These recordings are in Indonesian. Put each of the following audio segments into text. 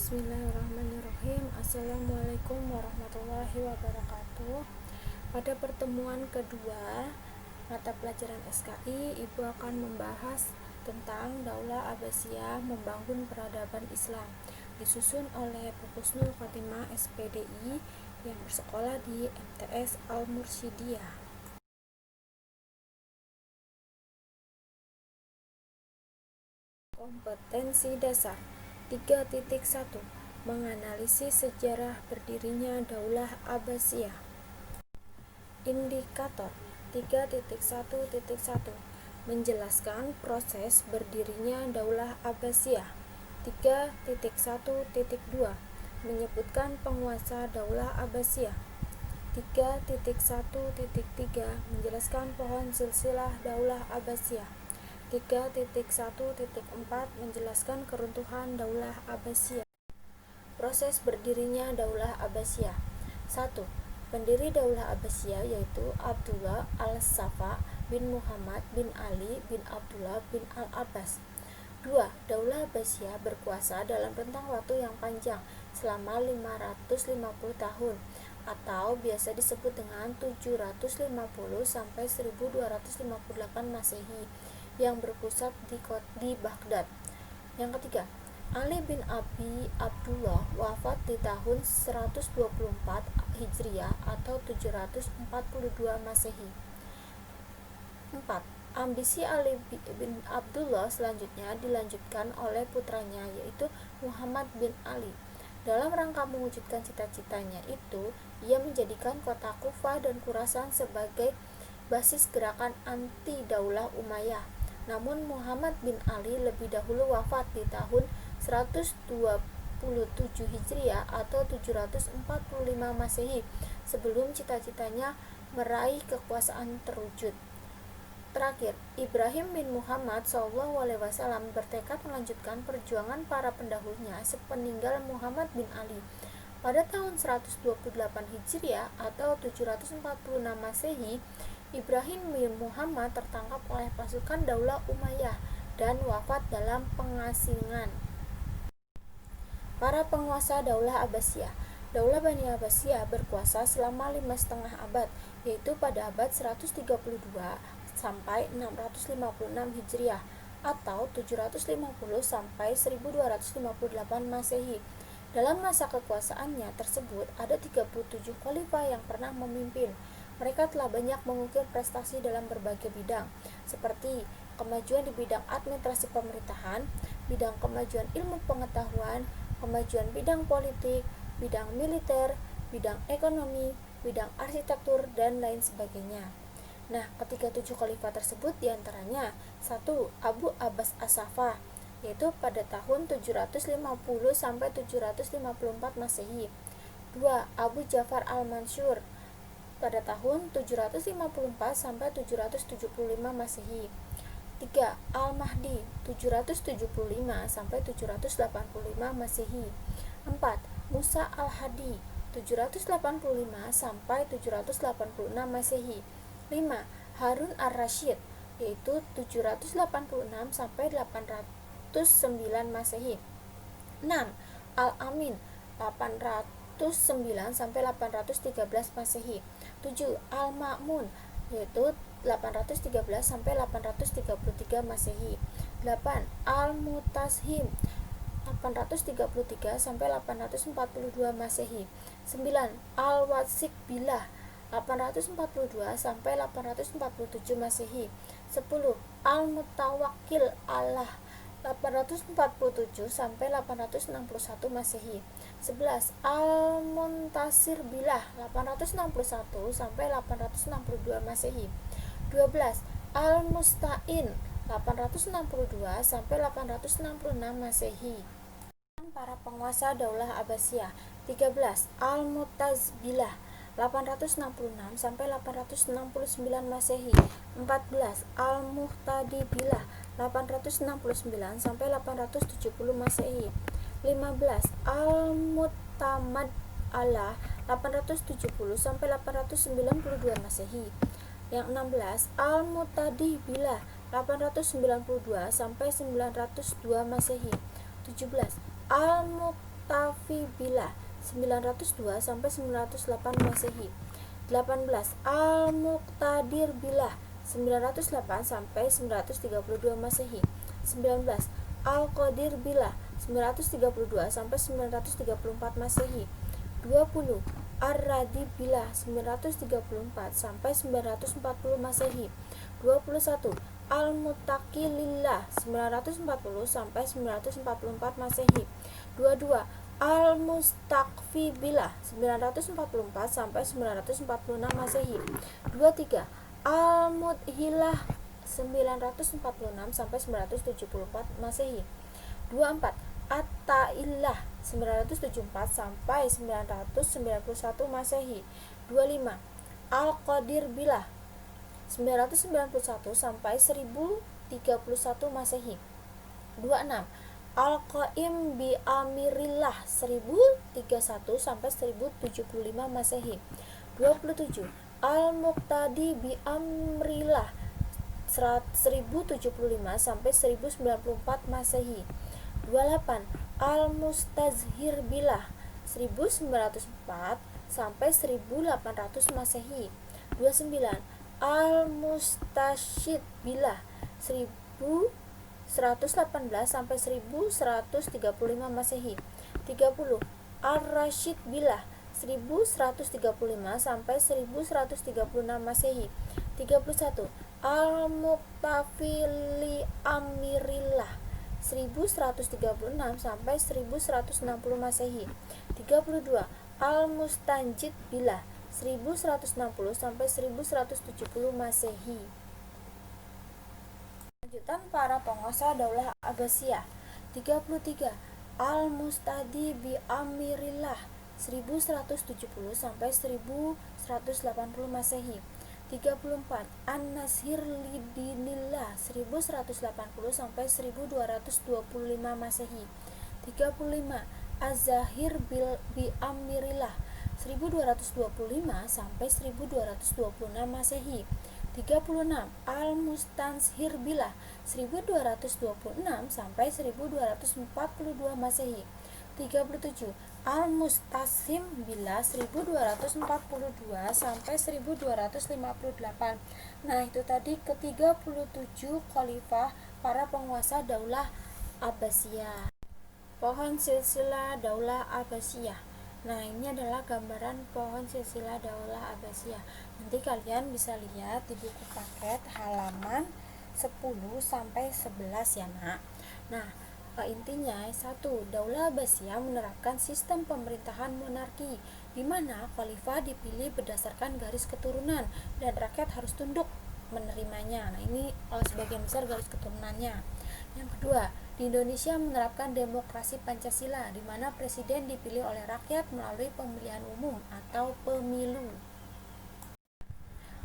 Bismillahirrahmanirrahim. Assalamualaikum warahmatullahi wabarakatuh. Pada pertemuan kedua mata pelajaran SKI, Ibu akan membahas tentang Daulah Abbasiyah membangun peradaban Islam, disusun oleh Bu Husnul Khotimah SPDI yang bersekolah di MTS Al-Mursyidiyah. Kompetensi dasar 3.1 Menganalisis sejarah berdirinya Daulah Abbasiyah. Indikator 3.1.1 Menjelaskan proses berdirinya Daulah Abbasiyah. 3.1.2 Menyebutkan penguasa Daulah Abbasiyah. 3.1.3 Menjelaskan pohon silsilah Daulah Abbasiyah. 3.1.4 Menjelaskan keruntuhan Daulah Abbasiyah. Proses berdirinya Daulah Abbasiyah. 1. Pendiri Daulah Abbasiyah yaitu Abdullah al-Safa bin Muhammad bin Ali bin Abdullah bin al-Abbas. 2. Daulah Abbasiyah berkuasa dalam rentang waktu yang panjang selama 550 tahun atau biasa disebut dengan 750 sampai 1258 Masehi yang berpusat di Baghdad. Yang ketiga, Ali bin Abi Abdullah wafat di tahun 124 Hijriah atau 742 Masehi. 4. Ambisi Ali bin Abdullah selanjutnya dilanjutkan oleh putranya yaitu Muhammad bin Ali. Dalam rangka mewujudkan cita-citanya itu, ia menjadikan kota Kufah dan Khurasan sebagai basis gerakan anti Daulah Umayyah. Namun Muhammad bin Ali lebih dahulu wafat di tahun 127 Hijriah atau 745 Masehi sebelum cita-citanya meraih kekuasaan terwujud. Terakhir, Ibrahim bin Muhammad SAW bertekad melanjutkan perjuangan para pendahulunya sepeninggal Muhammad bin Ali. Pada tahun 128 Hijriah atau 746 Masehi, Ibrahim bin Muhammad tertangkap oleh pasukan Daulah Umayyah dan wafat dalam pengasingan. Para penguasa Daulah Abbasiyah. Daulah Bani Abbasiyah berkuasa selama 5,5 abad, yaitu pada abad 132 sampai 656 Hijriah atau 750 sampai 1258 Masehi. Dalam masa kekuasaannya tersebut ada 37 khalifah yang pernah memimpin. Mereka telah banyak mengukir prestasi dalam berbagai bidang, seperti kemajuan di bidang administrasi pemerintahan, bidang kemajuan ilmu pengetahuan, kemajuan bidang politik, bidang militer, bidang ekonomi, bidang arsitektur, dan lain sebagainya. Nah, ketiga 7 khalifah tersebut diantaranya 1. Abu Abbas As-Safa, yaitu pada tahun 750 sampai 754 Masehi. 2. Abu Ja'far Al-Mansur pada tahun 754 sampai 775 Masehi. 3. Al-Mahdi 775 sampai 785 Masehi. 4. Musa Al-Hadi 785 sampai 786 Masehi. 5. Harun Ar-Rasyid yaitu 786 sampai 809 Masehi. 6. Al-Amin 809 sampai 813 Masehi. 7. Al-Ma'mun yaitu 813 sampai 833 Masehi. 8. Al-Mutashim 833 sampai 842 Masehi. 9. Al-Watsiq Billah 842 sampai 847 Masehi. 10. Al-Mutawakkil Allah 847 sampai 861 Masehi. 11. Al-Muntasir Billah 861 sampai 862 Masehi. 12. Al-Musta'in 862 sampai 866 Masehi. Para penguasa Daulah Abbasiyah. 13. Al-Mutazbilah 866 sampai 869 Masehi. 14. Al-Muhtadi Billah 869 sampai 870 Masehi. 15. Al-Mu'tamad Allah 870 sampai 892 Masehi. Yang 16. Al-Mu'tadi Billah 892 sampai 902 Masehi. 17. Al-Muqtadir Al-Mu'tafibilah 902 sampai 908 Masehi. 18. Al-Muqtadir Bilah 908 sampai 932 Masehi. 19. Al-Qadir Bilah 932 sampai 934 Masehi. 20. Ar-Radi Bilah 934 sampai 940 Masehi. 21. Al-Muttaqi Lillah 940 sampai 944 Masehi. 22. Al-Mustaqfi Bilah 944 sampai 946 Masehi. 23. Al-Mudhilah 946 sampai 974 Masehi. 24. At-Ta'illah 974 sampai 991 Masehi. 25. Al-Qadir Bilah 991 sampai 1031 Masehi. 26. Al-Qaim bi Amirillah 1031 sampai 1075 Masehi. 27. Al-Muqtadi bi Amrillah 1075 sampai 1094 Masehi. 28. Al-Mustazhir Bilah 1904 sampai 1800 Masehi. 29. Al-Mustashid Bilah 1118 sampai 1135 Masehi. 30. Al-Rashid Bilah 1135 sampai 1136 Masehi. 31. Al-Muqtafi li Amirillah 1136 sampai 1160 Masehi. 32. Al-Mustanjid Bilah 1160 sampai 1170 Masehi. Lanjutan para penguasa Daulah Abbasiyah. 33. Al-Mustadi bi Amirillah 1170 sampai 1180 Masehi. 34. An-Nasir Lidinillah 1180 sampai 1225 Masehi. 35. Az-Zahir bi Amirillah 1225 sampai 1226 Masehi. 36. Al-Mustanshir Bilah 1226 sampai 1242 Masehi. 37. Al-Mustasim Bilah 1242 sampai 1258. Nah, itu tadi ke-37 khalifah para penguasa Daulah Abbasiyah. Pohon silsilah Daulah Abbasiyah. Nah, ini adalah gambaran pohon silsilah Daulah Abbasiyah. Nanti kalian bisa lihat di buku paket halaman 10 sampai 11 ya, Nak. Nah, intinya 1. Daulah Abbasiyah menerapkan sistem pemerintahan monarki di mana khalifah dipilih berdasarkan garis keturunan dan rakyat harus tunduk menerimanya. Nah, ini sebagian besar garis keturunannya. Yang kedua, di Indonesia menerapkan demokrasi Pancasila di mana presiden dipilih oleh rakyat melalui pemilihan umum atau pemilu.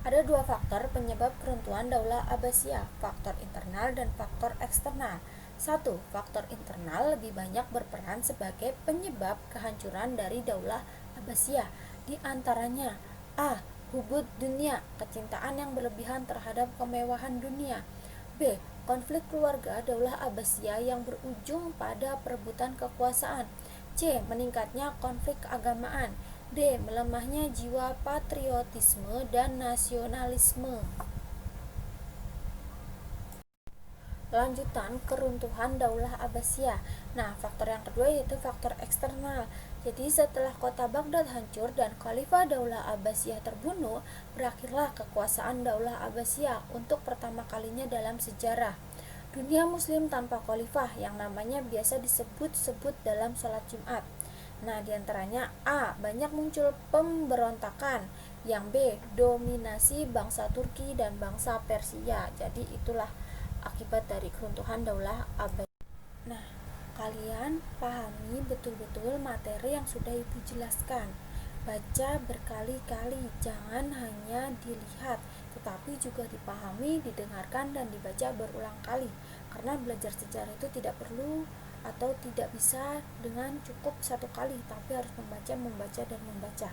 Ada dua faktor penyebab keruntuhan Daulah Abbasiyah, faktor internal dan faktor eksternal. 1. Faktor internal lebih banyak berperan sebagai penyebab kehancuran dari Daulah Abbasiyah. Di antaranya A. Hubud dunia, kecintaan yang berlebihan terhadap kemewahan dunia. B. Konflik keluarga Daulah Abbasiyah yang berujung pada perebutan kekuasaan. C. Meningkatnya konflik keagamaan. D. Melemahnya jiwa patriotisme dan nasionalisme. Lanjutan keruntuhan Daulah Abbasiyah. Nah, faktor yang kedua yaitu faktor eksternal. Jadi setelah kota Baghdad hancur dan Khalifah Daulah Abbasiyah terbunuh, berakhirlah kekuasaan Daulah Abbasiyah untuk pertama kalinya dalam sejarah. Dunia muslim tanpa khalifah yang namanya biasa disebut-sebut dalam sholat Jumat. Nah, diantaranya A. Banyak muncul pemberontakan. Yang B. Dominasi bangsa Turki dan bangsa Persia. Jadi itulah akibat dari keruntuhan Daulah Abbasiyah. Nah, kalian pahami betul-betul materi yang sudah Ibu jelaskan. Baca berkali-kali, jangan hanya dilihat, tetapi juga dipahami, didengarkan, dan dibaca berulang kali. Karena belajar sejarah itu tidak perlu atau tidak bisa dengan cukup satu kali, tapi harus membaca, dan membaca.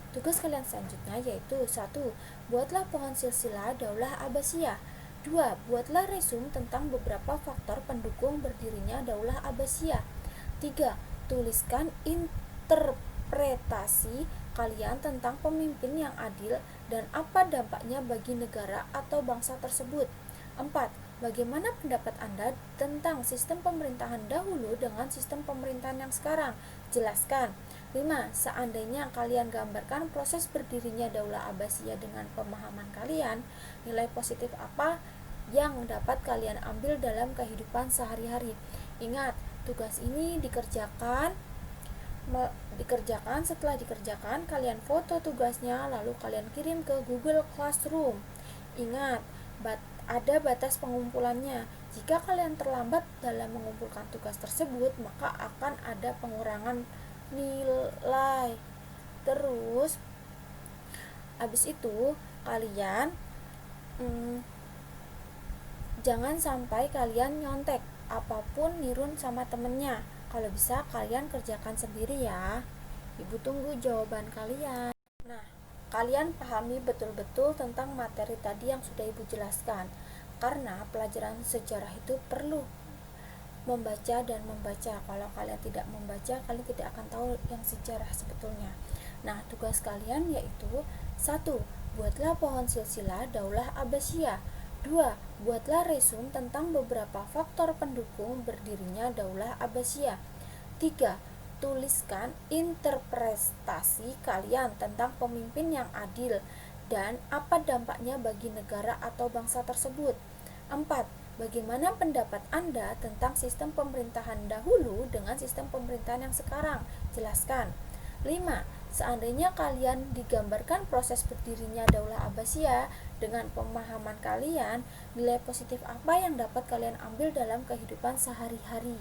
Tugas kalian selanjutnya yaitu 1. Buatlah pohon silsilah Daulah Abbasiyah. 2. Buatlah resum tentang beberapa faktor pendukung berdirinya Daulah Abbasiyah. 3. tuliskan interpretasi kalian tentang pemimpin yang adil dan apa dampaknya bagi negara atau bangsa tersebut. 4. Bagaimana pendapat Anda tentang sistem pemerintahan dahulu dengan sistem pemerintahan yang sekarang? Jelaskan. 5. Seandainya kalian gambarkan proses berdirinya Daulah Abbasiyah dengan pemahaman kalian, nilai positif apa yang dapat kalian ambil dalam kehidupan sehari-hari? Ingat, tugas ini dikerjakan. Setelah dikerjakan, kalian foto tugasnya lalu kalian kirim ke Google Classroom. Ingat, ada batas pengumpulannya. Jika kalian terlambat dalam mengumpulkan tugas tersebut, maka akan ada pengurangan nilai. Terus habis itu kalian jangan sampai kalian nyontek apapun nirun sama temennya. Kalau bisa kalian kerjakan sendiri ya. Ibu tunggu jawaban kalian. Nah, kalian pahami betul-betul tentang materi tadi yang sudah Ibu jelaskan. Karena pelajaran sejarah itu perlu membaca dan membaca. Kalau kalian tidak membaca, kalian tidak akan tahu yang sejarah sebetulnya. Nah, tugas kalian yaitu 1. Buatlah pohon silsilah Daulah Abbasiyah. 2. Buatlah resume tentang beberapa faktor pendukung berdirinya Daulah Abbasiyah. 3. Tuliskan interpretasi kalian tentang pemimpin yang adil dan apa dampaknya bagi negara atau bangsa tersebut. 4. Bagaimana pendapat Anda tentang sistem pemerintahan dahulu dengan sistem pemerintahan yang sekarang? Jelaskan. 5. Seandainya kalian digambarkan proses berdirinya Daulah Abbasiyah dengan pemahaman kalian, nilai positif apa yang dapat kalian ambil dalam kehidupan sehari-hari?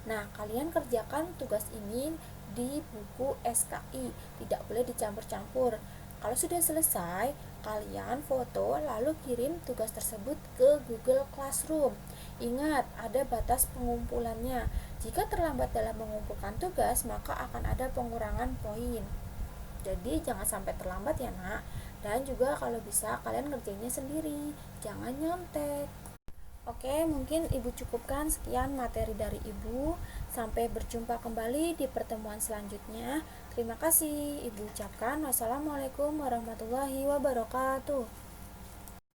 Nah, kalian kerjakan tugas ini di buku SKI, tidak boleh dicampur-campur. Kalau sudah selesai, kalian foto lalu kirim tugas tersebut ke Google Classroom. Ingat, ada batas pengumpulannya. Jika terlambat dalam mengumpulkan tugas, maka akan ada pengurangan poin. Jadi jangan sampai terlambat ya nak. Dan juga kalau bisa kalian ngerjainnya sendiri, jangan nyontek. Oke, mungkin Ibu cukupkan sekian materi dari Ibu. Sampai berjumpa kembali di pertemuan selanjutnya. Terima kasih Ibu ucapkan. Wassalamualaikum warahmatullahi wabarakatuh.